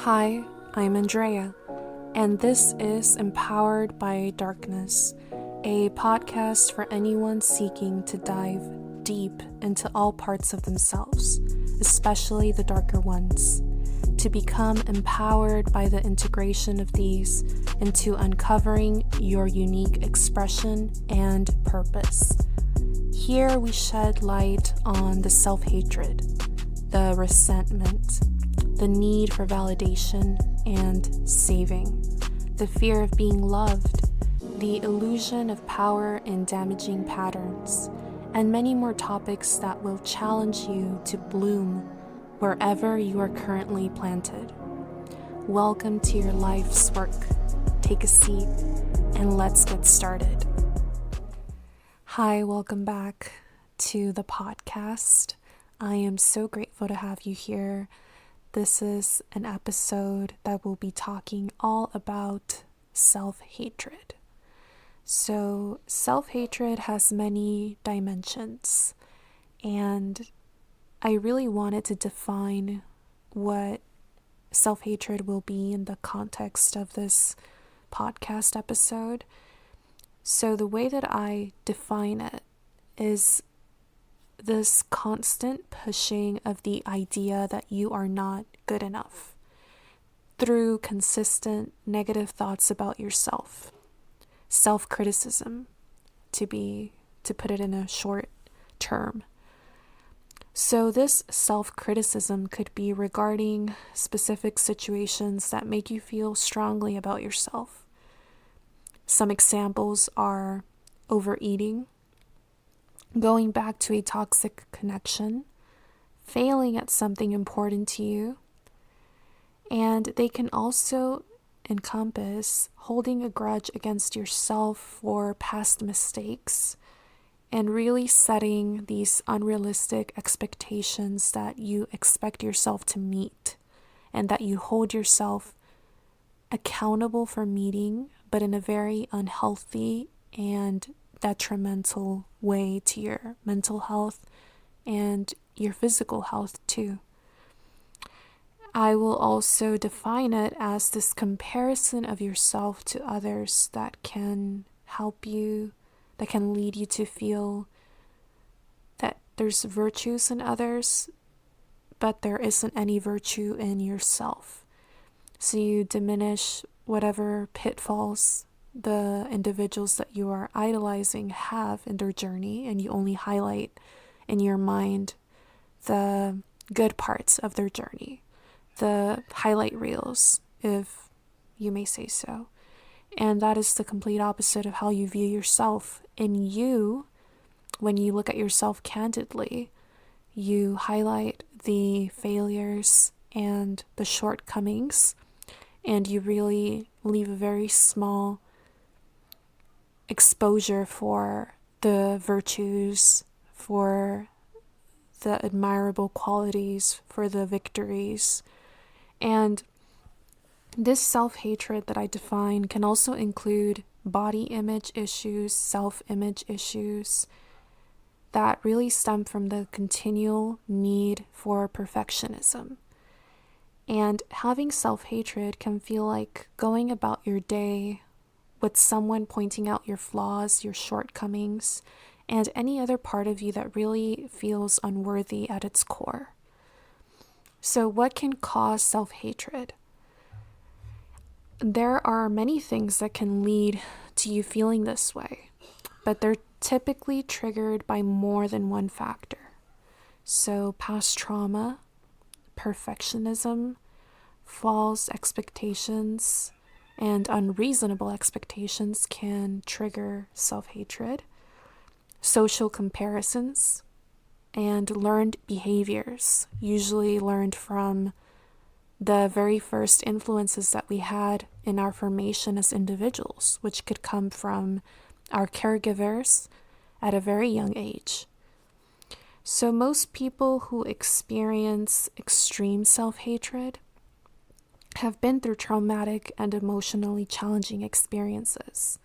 Hi, I'm Andrea, and this is Empowered by Darkness, a podcast for anyone seeking to dive deep into all parts of themselves, especially the darker ones, to become empowered by the integration of these into uncovering your unique expression and purpose. Here we shed light on the self-hatred, the resentment, the need for validation and saving, the fear of being loved, the illusion of power in damaging patterns, and many more topics that will challenge you to bloom wherever you are currently planted. Welcome to your life's work. Take a seat and let's get started. Hi, welcome back to the podcast. I am so grateful to have you here. This is an episode that will be talking all about self-hatred. So, self-hatred has many dimensions, and I really wanted to define what self-hatred will be in the context of this podcast episode. So, the way that I define it is this constant pushing of the idea that you are not good enough through consistent negative thoughts about yourself, self-criticism, to put it in a short term. So this self-criticism could be regarding specific situations that make you feel strongly about yourself. Some examples are overeating, going back to a toxic connection, failing at something important to you, and they can also encompass holding a grudge against yourself for past mistakes and really setting these unrealistic expectations that you expect yourself to meet and that you hold yourself accountable for meeting, but in a very unhealthy and detrimental way to your mental health and your physical health too. I will also define it as this comparison of yourself to others that can help you, that can lead you to feel that there's virtues in others, but there isn't any virtue in yourself. So you diminish whatever pitfalls the individuals that you are idolizing have in their journey, and you only highlight in your mind the good parts of their journey, the highlight reels, if you may say so. And that is the complete opposite of how you view yourself. In you, when you look at yourself candidly, you highlight the failures and the shortcomings, and you really leave a very small exposure for the virtues, for the admirable qualities, for the victories. And this self-hatred that I define can also include body image issues, self-image issues that really stem from the continual need for perfectionism. And having self-hatred can feel like going about your day with someone pointing out your flaws, your shortcomings, and any other part of you that really feels unworthy at its core. So what can cause self-hatred? There are many things that can lead to you feeling this way, but they're typically triggered by more than one factor. So past trauma, perfectionism, false expectations, and unreasonable expectations can trigger self-hatred, social comparisons, and learned behaviors, usually learned from the very first influences that we had in our formation as individuals, which could come from our caregivers at a very young age. So most people who experience extreme self-hatred have been through traumatic and emotionally challenging experiences.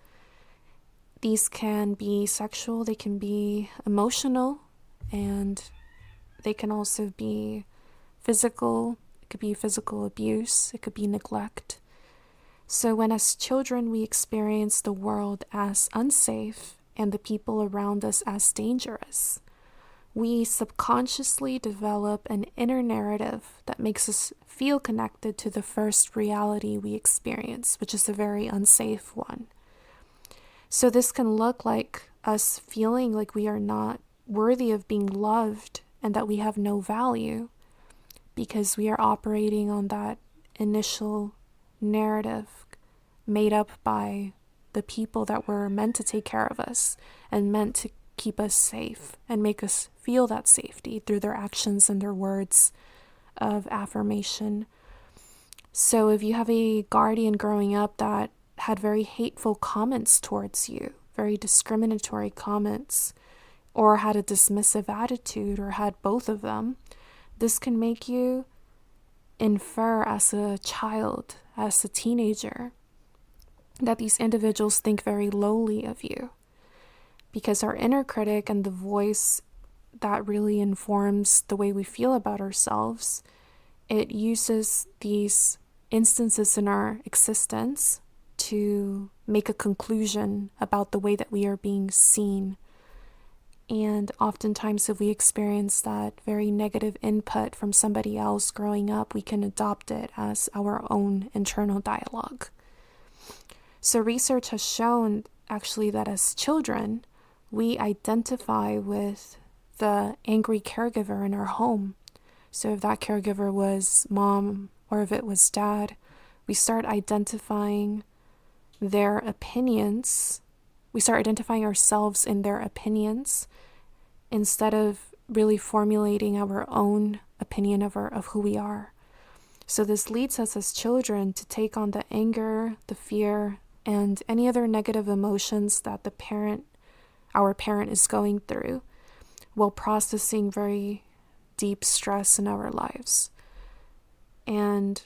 These can be sexual, they can be emotional, and they can also be physical, It could be physical abuse. It could be neglect. So when as children we experience the world as unsafe and the people around us as dangerous, we subconsciously develop an inner narrative that makes us feel connected to the first reality we experience, which is a very unsafe one. So this can look like us feeling like we are not worthy of being loved and that we have no value because we are operating on that initial narrative made up by the people that were meant to take care of us and meant to keep us safe and make us feel that safety through their actions and their words of affirmation. So if you have a guardian growing up that had very hateful comments towards you, very discriminatory comments, or had a dismissive attitude, or had both of them, this can make you infer as a child, as a teenager, that these individuals think very lowly of you. Because our inner critic and the voice that really informs the way we feel about ourselves, it uses these instances in our existence to make a conclusion about the way that we are being seen. And oftentimes if we experience that very negative input from somebody else growing up, we can adopt it as our own internal dialogue. So research has shown actually that as children, we identify with the angry caregiver in our home. So if that caregiver was mom or if it was dad, we start identifying their opinions. We start identifying ourselves in their opinions instead of really formulating our own opinion of who we are. So this leads us as children to take on the anger, the fear, and any other negative emotions that our parent is going through while processing very deep stress in our lives. And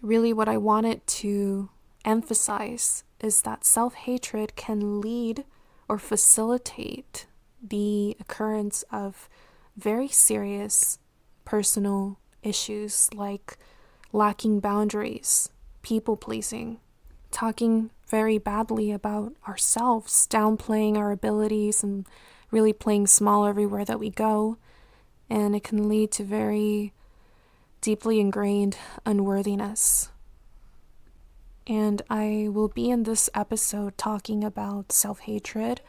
really what I wanted to emphasize is that self-hatred can lead or facilitate the occurrence of very serious personal issues like lacking boundaries, people-pleasing, talking very badly about ourselves, downplaying our abilities, and really playing small everywhere that we go. And it can lead to very deeply ingrained unworthiness. And I will be in this episode talking about self-hatred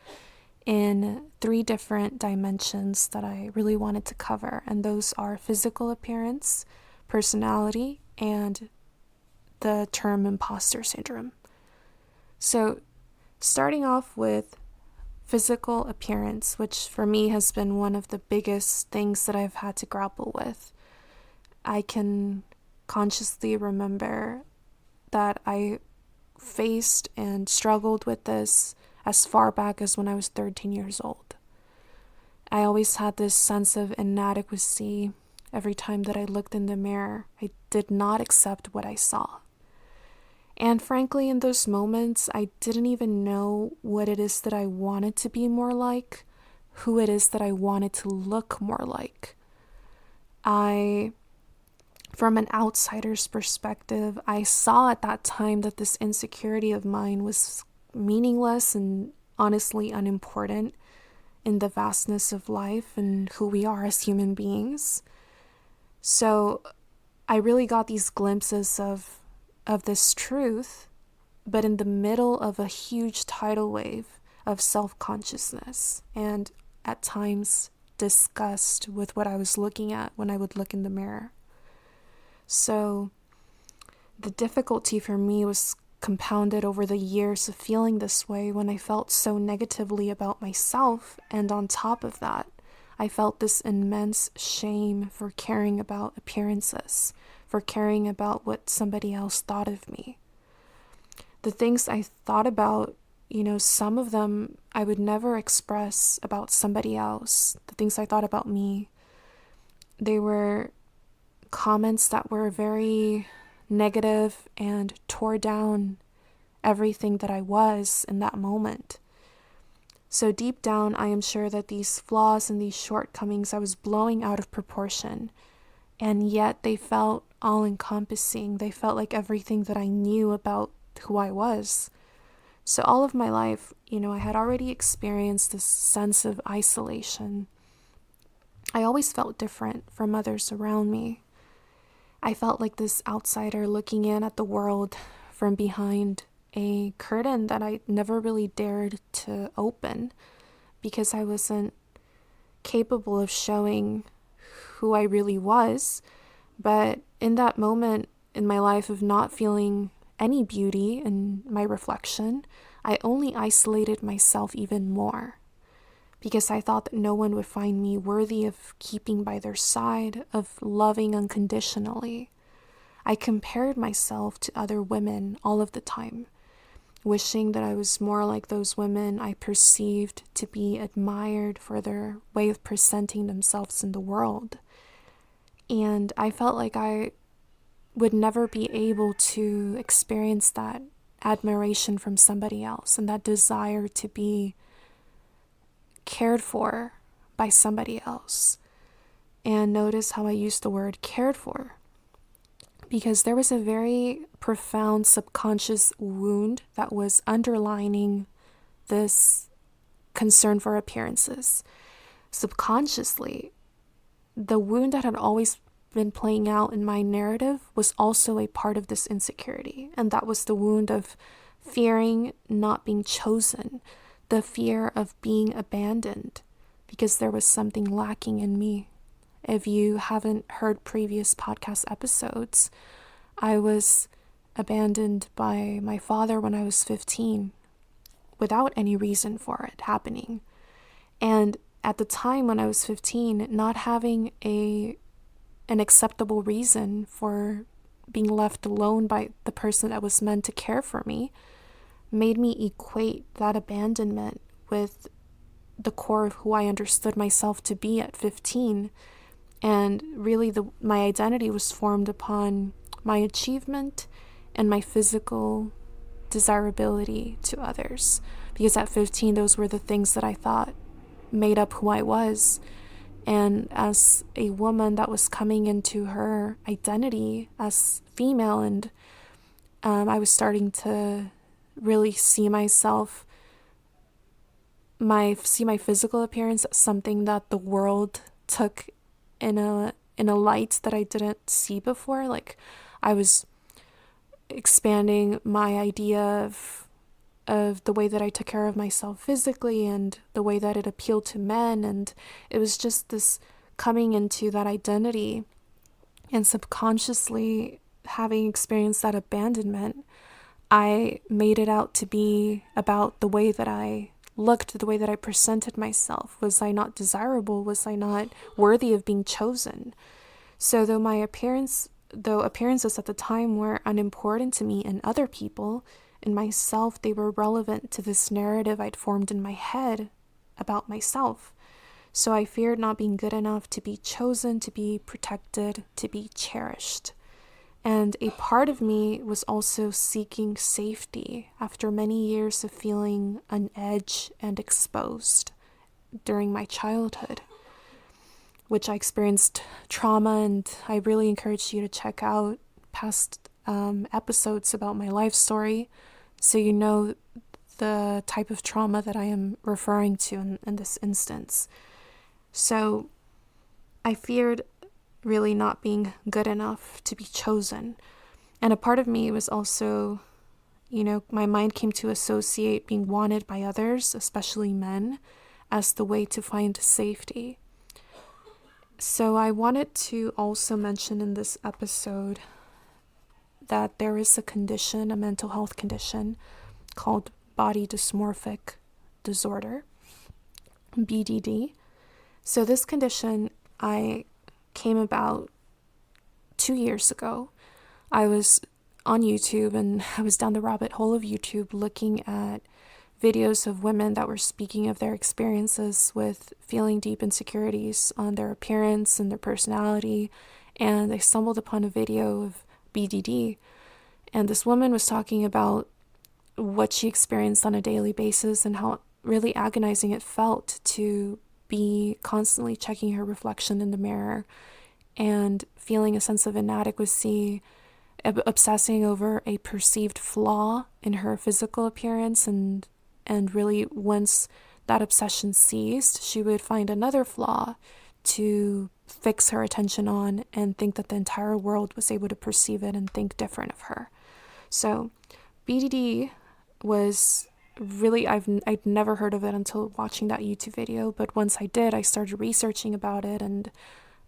in 3 different dimensions that I really wanted to cover. And those are physical appearance, personality, and the term imposter syndrome. So starting off with physical appearance, which for me has been one of the biggest things that I've had to grapple with. I can consciously remember that I faced and struggled with this as far back as when I was 13 years old. I always had this sense of inadequacy every time that I looked in the mirror. I did not accept what I saw. And frankly, in those moments, I didn't even know what it is that I wanted to be more like, who it is that I wanted to look more like. From an outsider's perspective, I saw at that time that this insecurity of mine was meaningless and honestly unimportant in the vastness of life and who we are as human beings. So I really got these glimpses of this truth, but in the middle of a huge tidal wave of self-consciousness and at times disgust with what I was looking at when I would look in the mirror. So the difficulty for me was compounded over the years of feeling this way when I felt so negatively about myself, and on top of that, I felt this immense shame for caring about appearances, for caring about what somebody else thought of me. The things I thought about, some of them I would never express about somebody else. The things I thought about me, they were comments that were very negative and tore down everything that I was in that moment. So deep down, I am sure that these flaws and these shortcomings I was blowing out of proportion. and yet they felt all encompassing. They felt like everything that I knew about who I was. So all of my life, I had already experienced this sense of isolation. I always felt different from others around me. I felt like this outsider looking in at the world from behind a curtain that I never really dared to open because I wasn't capable of showing who I really was. But in that moment in my life of not feeling any beauty in my reflection, I only isolated myself even more because I thought that no one would find me worthy of keeping by their side, of loving unconditionally. I compared myself to other women all of the time, wishing that I was more like those women I perceived to be admired for their way of presenting themselves in the world. And I felt like I would never be able to experience that admiration from somebody else and that desire to be cared for by somebody else. And notice how I use the word cared for, because there was a very profound subconscious wound that was underlining this concern for appearances. Subconsciously, the wound that had always been playing out in my narrative was also a part of this insecurity, and that was the wound of fearing not being chosen, the fear of being abandoned, because there was something lacking in me. If you haven't heard previous podcast episodes, I was abandoned by my father when I was 15 without any reason for it happening. And at the time when I was 15, not having an acceptable reason for being left alone by the person that was meant to care for me made me equate that abandonment with the core of who I understood myself to be at 15. And really my identity was formed upon my achievement and my physical desirability to others. Because at 15, those were the things that I thought made up who I was. And as a woman that was coming into her identity as female, and I was starting to really see myself, see my physical appearance as something that the world took in a light that I didn't see before. Like, I was expanding my idea of the way that I took care of myself physically and the way that it appealed to men, and it was just this coming into that identity, and subconsciously having experienced that abandonment, I made it out to be about the way that I looked, the way that I presented myself. Was I not desirable? Was I not worthy of being chosen? So though appearances at the time were unimportant to me and other people, in myself, they were relevant to this narrative I'd formed in my head about myself. So I feared not being good enough to be chosen, to be protected, to be cherished. And a part of me was also seeking safety after many years of feeling on edge and exposed during my childhood, which I experienced trauma, and I really encourage you to check out past episodes about my life story so you know the type of trauma that I am referring to in this instance. So I feared really not being good enough to be chosen. And a part of me was also, my mind came to associate being wanted by others, especially men, as the way to find safety. So I wanted to also mention in this episode that there is a mental health condition called body dysmorphic disorder, BDD. So this condition I came about 2 years ago. I was on YouTube, and I was down the rabbit hole of YouTube looking at videos of women that were speaking of their experiences with feeling deep insecurities on their appearance and their personality, and I stumbled upon a video of BDD, and this woman was talking about what she experienced on a daily basis and how really agonizing it felt to be constantly checking her reflection in the mirror and feeling a sense of inadequacy, obsessing over a perceived flaw in her physical appearance, and really once that obsession ceased, she would find another flaw to fix her attention on and think that the entire world was able to perceive it and think different of her. So BDD was really, I'd never heard of it until watching that YouTube video, but once I did, I started researching about it, and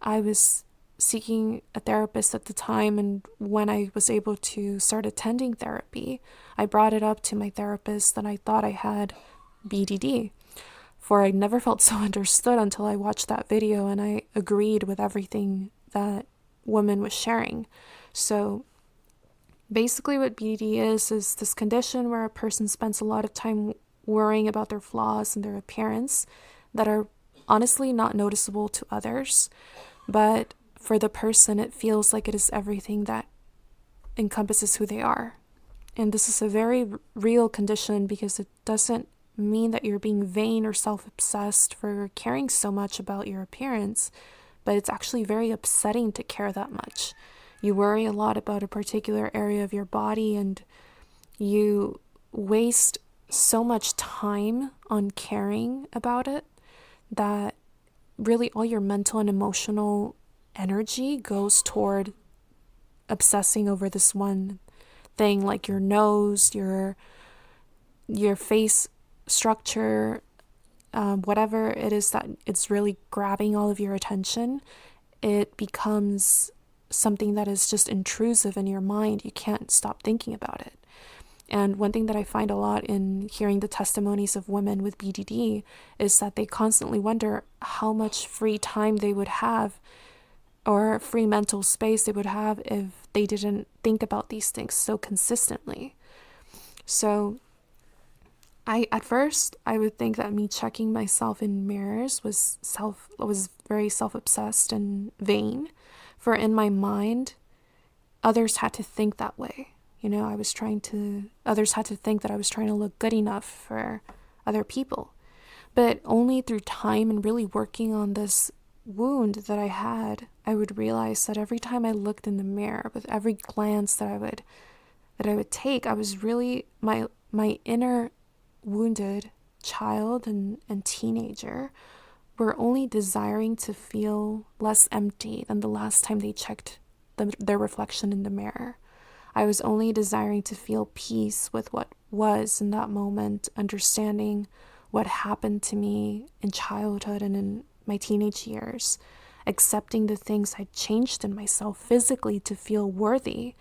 I was seeking a therapist at the time, and when I was able to start attending therapy, I brought it up to my therapist that I thought I had BDD, for I never felt so understood until I watched that video and I agreed with everything that woman was sharing. So basically what BDD is this condition where a person spends a lot of time worrying about their flaws and their appearance that are honestly not noticeable to others, but for the person it feels like it is everything that encompasses who they are. And this is a very real condition because it doesn't mean that you're being vain or self-obsessed for caring so much about your appearance, but it's actually very upsetting to care that much. You worry a lot about a particular area of your body, and you waste so much time on caring about it that really all your mental and emotional energy goes toward obsessing over this one thing, like your nose, your face structure, whatever it is that it's really grabbing all of your attention. It becomes something that is just intrusive in your mind. You can't stop thinking about it. And one thing that I find a lot in hearing the testimonies of women with BDD is that they constantly wonder how much free time they would have or free mental space they would have if they didn't think about these things so consistently. So at first I would think that me checking myself in mirrors was very self-obsessed and vain, for in my mind others had to think that way. Others had to think that I was trying to look good enough for other people. But only through time and really working on this wound that I had, I would realize that every time I looked in the mirror, with every glance that I would take, I was really my inner wounded child and teenager were only desiring to feel less empty than the last time they checked their reflection in the mirror. I was only desiring to feel peace with what was in that moment, understanding what happened to me in childhood and in my teenage years, accepting the things I'd changed in myself physically to feel worthy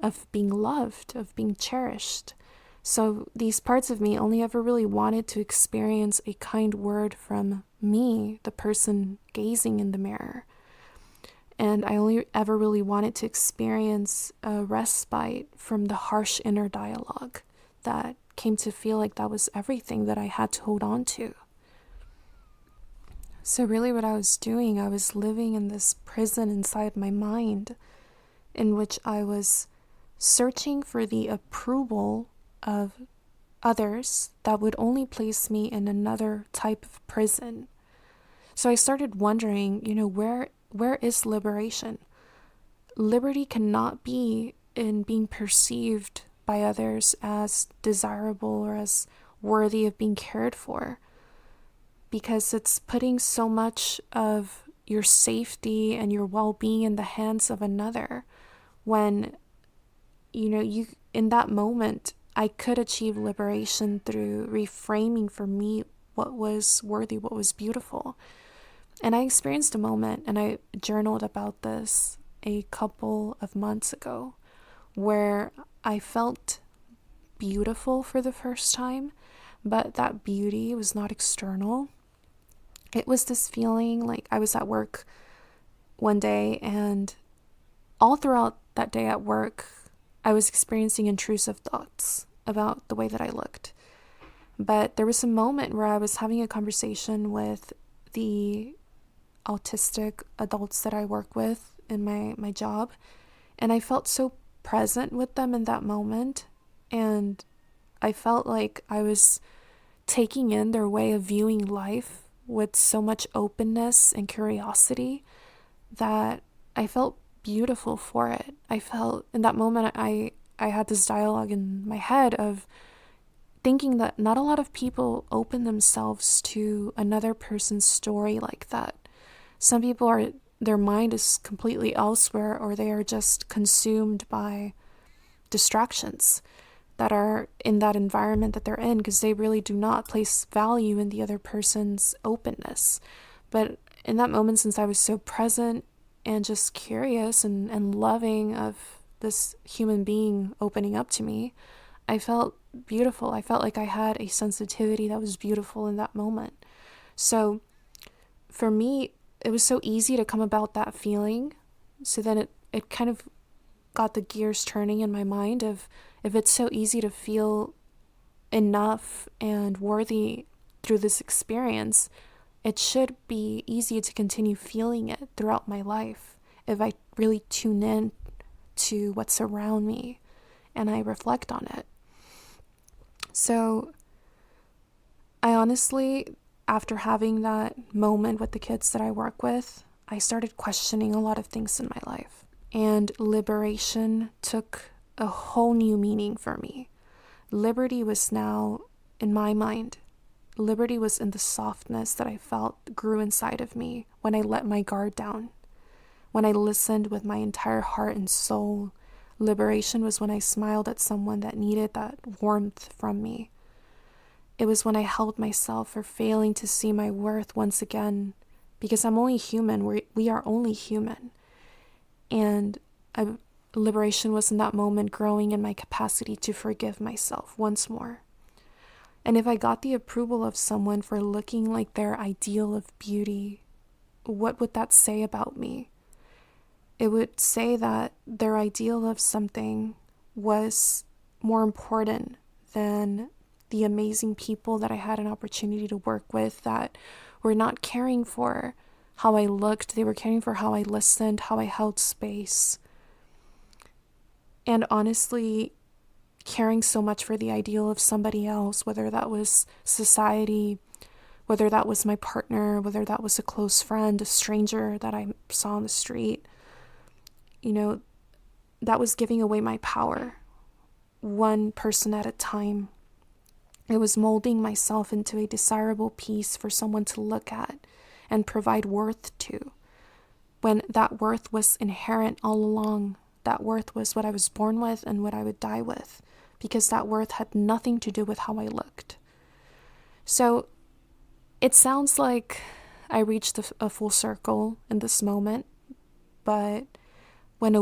of being loved, of being cherished. So these parts of me only ever really wanted to experience a kind word from me, the person gazing in the mirror. And I only ever really wanted to experience a respite from the harsh inner dialogue that came to feel like that was everything that I had to hold on to. So really what I was doing, I was living in this prison inside my mind in which I was searching for the approval of others that would only place me in another type of prison. So I started wondering, where is liberation? Liberty cannot be in being perceived by others as desirable or as worthy of being cared for, because it's putting so much of your safety and your well-being in the hands of another when, you in that moment, I could achieve liberation through reframing for me what was worthy, what was beautiful. And I experienced a moment, and I journaled about this a couple of months ago, where I felt beautiful for the first time, but that beauty was not external. It was this feeling like I was at work one day, and all throughout that day at work, I was experiencing intrusive thoughts about the way that I looked. But there was a moment where I was having a conversation with the autistic adults that I work with in my job, and I felt so present with them in that moment, and I felt like I was taking in their way of viewing life with so much openness and curiosity that I felt beautiful for it. I felt in that moment, I had this dialogue in my head of thinking that not a lot of people open themselves to another person's story like that. Some people are, their mind is completely elsewhere, or they are just consumed by distractions that are in that environment that they're in, because they really do not place value in the other person's openness. But in that moment, since I was so present and just curious and loving of this human being opening up to me, I felt beautiful. I felt like I had a sensitivity that was beautiful in that moment. So for me, it was so easy to come about that feeling. So then it kind of got the gears turning in my mind of, if it's so easy to feel enough and worthy through this experience, it should be easy to continue feeling it throughout my life if I really tune in to what's around me and I reflect on it. So I honestly, after having that moment with the kids that I work with, I started questioning a lot of things in my life. And liberation took a whole new meaning for me. Liberty was now, in my mind, liberty was in the softness that I felt grew inside of me when I let my guard down. When I listened with my entire heart and soul. Liberation was when I smiled at someone that needed that warmth from me. It was when I held myself for failing to see my worth once again, because I'm only human. We are only human. And liberation was in that moment growing in my capacity to forgive myself once more. And if I got the approval of someone for looking like their ideal of beauty, what would that say about me? It would say that their ideal of something was more important than the amazing people that I had an opportunity to work with that were not caring for how I looked. They were caring for how I listened, how I held space. And honestly, caring so much for the ideal of somebody else, whether that was society, whether that was my partner, whether that was a close friend, a stranger that I saw on the street, that was giving away my power, one person at a time. It was molding myself into a desirable piece for someone to look at and provide worth to, when that worth was inherent all along. That worth was what I was born with and what I would die with, because that worth had nothing to do with how I looked. So it sounds like I reached a full circle in this moment, but when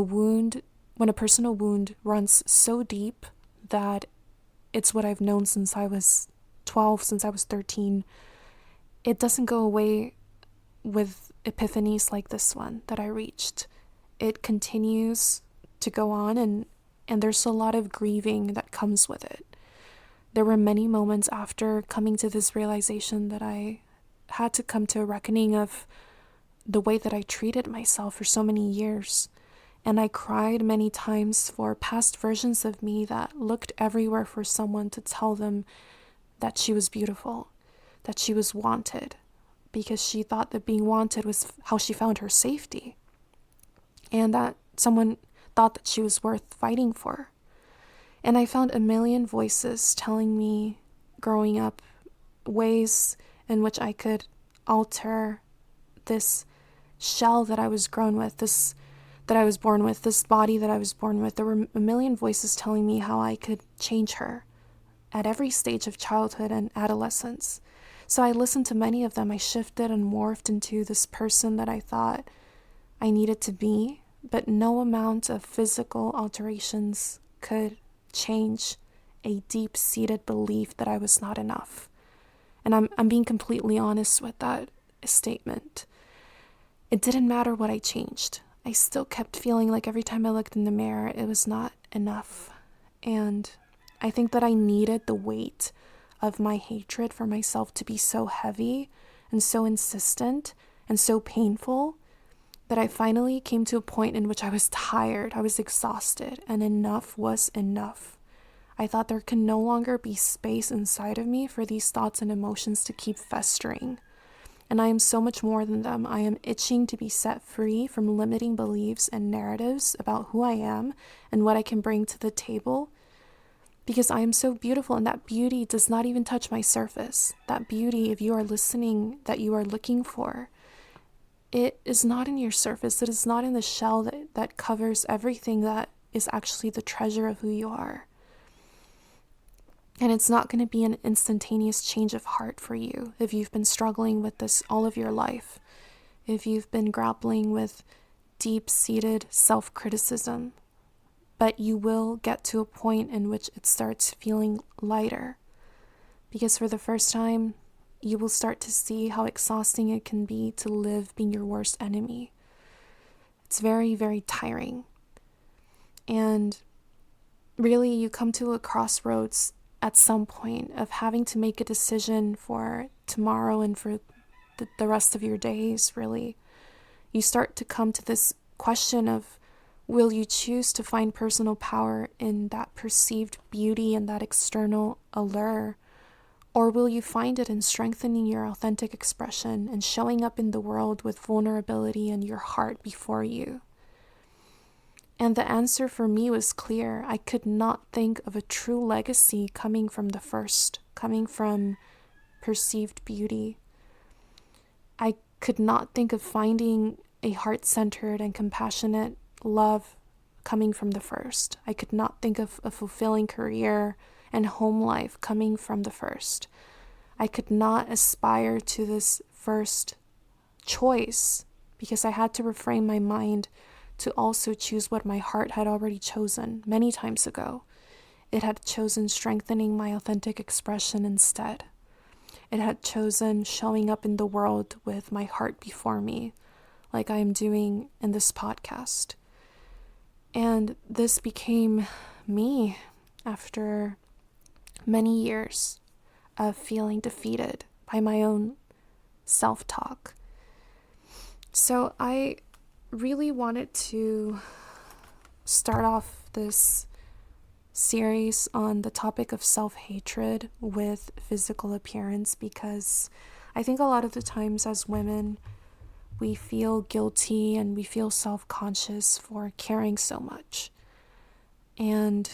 a personal wound runs so deep that it's what I've known since I was 12, since I was 13, it doesn't go away with epiphanies like this one that I reached. It continues to go on, and there's a lot of grieving that comes with it. There were many moments after coming to this realization that I had to come to a reckoning of the way that I treated myself for so many years. And I cried many times for past versions of me that looked everywhere for someone to tell them that she was beautiful, that she was wanted, because she thought that being wanted was how she found her safety, and that someone thought that she was worth fighting for. And I found a million voices telling me, growing up, ways in which I could alter this shell that I was grown with, that I was born with, this body that I was born with. There were a million voices telling me how I could change her at every stage of childhood and adolescence. So I listened to many of them. I shifted and morphed into this person that I thought I needed to be, but no amount of physical alterations could change a deep-seated belief that I was not enough. And I'm being completely honest with that statement. It didn't matter what I changed. I still kept feeling like every time I looked in the mirror, it was not enough. And I think that I needed the weight of my hatred for myself to be so heavy and so insistent and so painful that I finally came to a point in which I was tired, I was exhausted, and enough was enough. I thought there could no longer be space inside of me for these thoughts and emotions to keep festering. and I am so much more than them. I am itching to be set free from limiting beliefs and narratives about who I am and what I can bring to the table, because I am so beautiful, and that beauty does not even touch my surface. That beauty, if you are listening, that you are looking for, it is not in your surface. It is not in the shell that covers everything that is actually the treasure of who you are. And it's not going to be an instantaneous change of heart for you if you've been struggling with this all of your life, if you've been grappling with deep-seated self-criticism. But you will get to a point in which it starts feeling lighter, because for the first time, you will start to see how exhausting it can be to live being your worst enemy. It's very, very tiring. And really, you come to a crossroads at some point of having to make a decision for tomorrow and for the rest of your days, really. You start to come to this question of, will you choose to find personal power in that perceived beauty and that external allure? Or will you find it in strengthening your authentic expression and showing up in the world with vulnerability and your heart before you? And the answer for me was clear. I could not think of a true legacy coming from the first, coming from perceived beauty. I could not think of finding a heart-centered and compassionate love coming from the first. I could not think of a fulfilling career and home life coming from the first. I could not aspire to this first choice because I had to reframe my mind to also choose what my heart had already chosen many times ago. It had chosen strengthening my authentic expression instead. It had chosen showing up in the world with my heart before me, like I am doing in this podcast. And this became me after many years of feeling defeated by my own self-talk. So I really wanted to start off this series on the topic of self-hatred with physical appearance, because I think a lot of the times as women, we feel guilty and we feel self-conscious for caring so much. And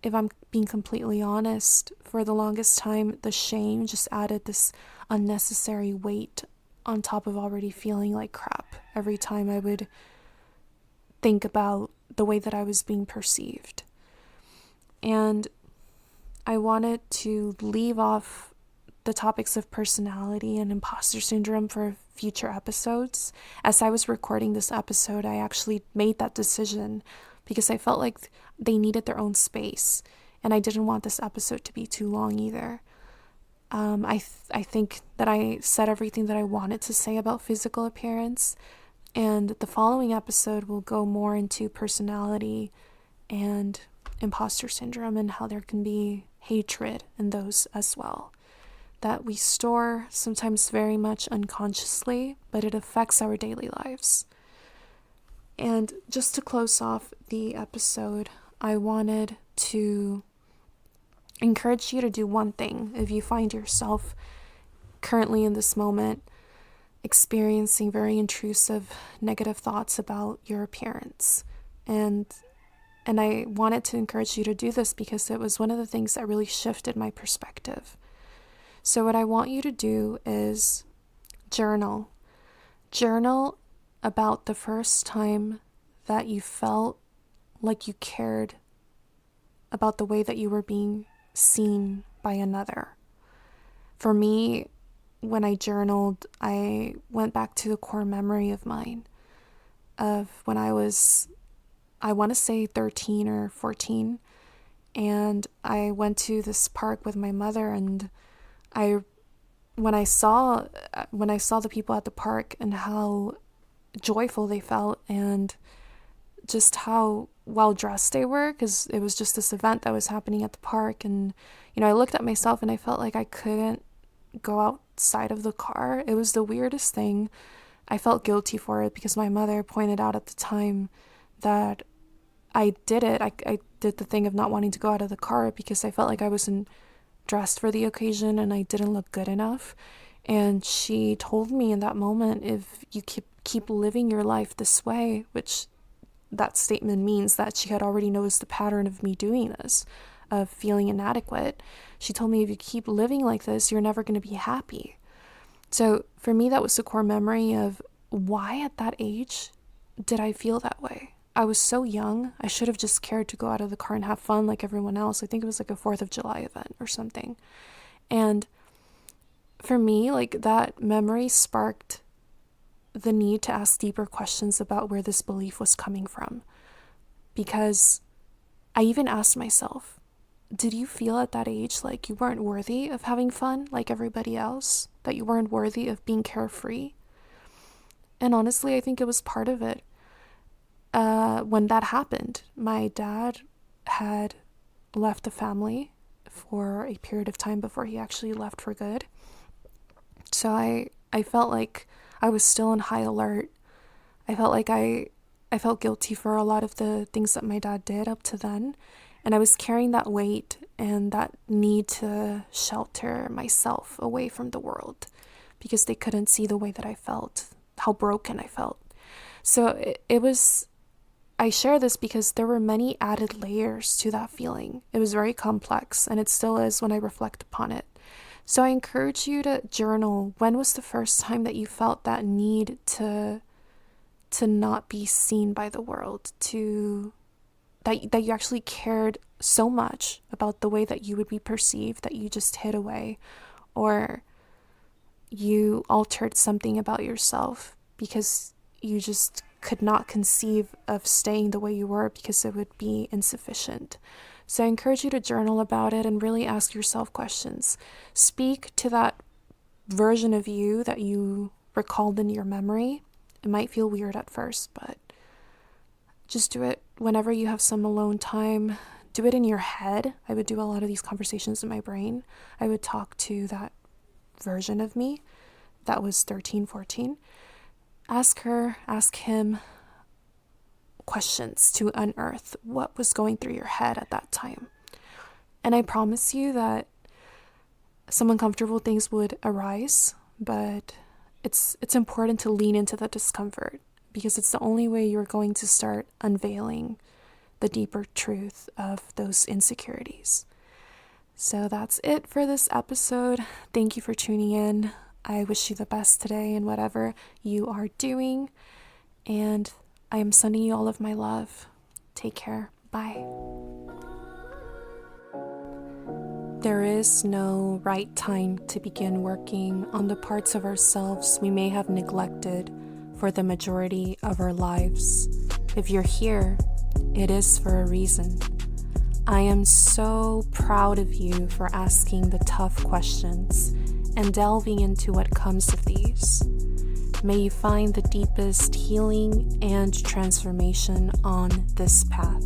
if I'm being completely honest, for the longest time, the shame just added this unnecessary weight on top of already feeling like crap every time I would think about the way that I was being perceived. And I wanted to leave off the topics of personality and imposter syndrome for future episodes. As I was recording this episode, I actually made that decision because I felt like they needed their own space, and I didn't want this episode to be too long either. I think that I said everything that I wanted to say about physical appearance, and the following episode will go more into personality and imposter syndrome and how there can be hatred in those as well, that we store sometimes very much unconsciously, but it affects our daily lives. And just to close off the episode, I wanted to encourage you to do one thing if you find yourself currently in this moment experiencing very intrusive negative thoughts about your appearance. And I wanted to encourage you to do this because it was one of the things that really shifted my perspective. So what I want you to do is journal. Journal about the first time that you felt like you cared about the way that you were being seen by another. For me, when I journaled, I went back to the core memory of mine of when I was, I want to say 13 or 14, and I went to this park with my mother, and when I saw the people at the park and how joyful they felt and just how well dressed they were, because it was just this event that was happening at the park, and I looked at myself and I felt like I couldn't go outside of the car. It was the weirdest thing. I felt guilty for it because my mother pointed out at the time that I did it. I did the thing of not wanting to go out of the car because I felt like I wasn't dressed for the occasion and I didn't look good enough. And she told me in that moment, if you keep living your life this way, which that statement means that she had already noticed the pattern of me doing this, of feeling inadequate. She told me, if you keep living like this, you're never going to be happy. So for me, that was the core memory of why at that age did I feel that way? I was so young. I should have just cared to go out of the car and have fun like everyone else. I think it was like a 4th of July event or something. And for me, like, that memory sparked the need to ask deeper questions about where this belief was coming from. Because I even asked myself, did you feel at that age like you weren't worthy of having fun like everybody else? That you weren't worthy of being carefree? And honestly, I think it was part of it. When that happened, my dad had left the family for a period of time before he actually left for good. So I felt like I was still on high alert. I felt like I felt guilty for a lot of the things that my dad did up to then. And I was carrying that weight and that need to shelter myself away from the world because they couldn't see the way that I felt, how broken I felt. So I share this because there were many added layers to that feeling. It was very complex, and it still is when I reflect upon it. So I encourage you to journal. When was the first time that you felt that need to not be seen by the world, that you actually cared so much about the way that you would be perceived that you just hid away, or you altered something about yourself because you just could not conceive of staying the way you were because it would be insufficient. So I encourage you to journal about it and really ask yourself questions. Speak to that version of you that you recalled in your memory. It might feel weird at first, but just do it whenever you have some alone time. Do it in your head. I would do a lot of these conversations in my brain. I would talk to that version of me that was 13, 14. Ask her, ask him questions to unearth what was going through your head at that time. And I promise you that some uncomfortable things would arise, but it's important to lean into the discomfort because it's the only way you're going to start unveiling the deeper truth of those insecurities. So that's it for this episode. Thank you for tuning in. I wish you the best today in whatever you are doing. And I am sending you all of my love. Take care. Bye. There is no right time to begin working on the parts of ourselves we may have neglected for the majority of our lives. If you're here, it is for a reason. I am so proud of you for asking the tough questions and delving into what comes of these. May you find the deepest healing and transformation on this path.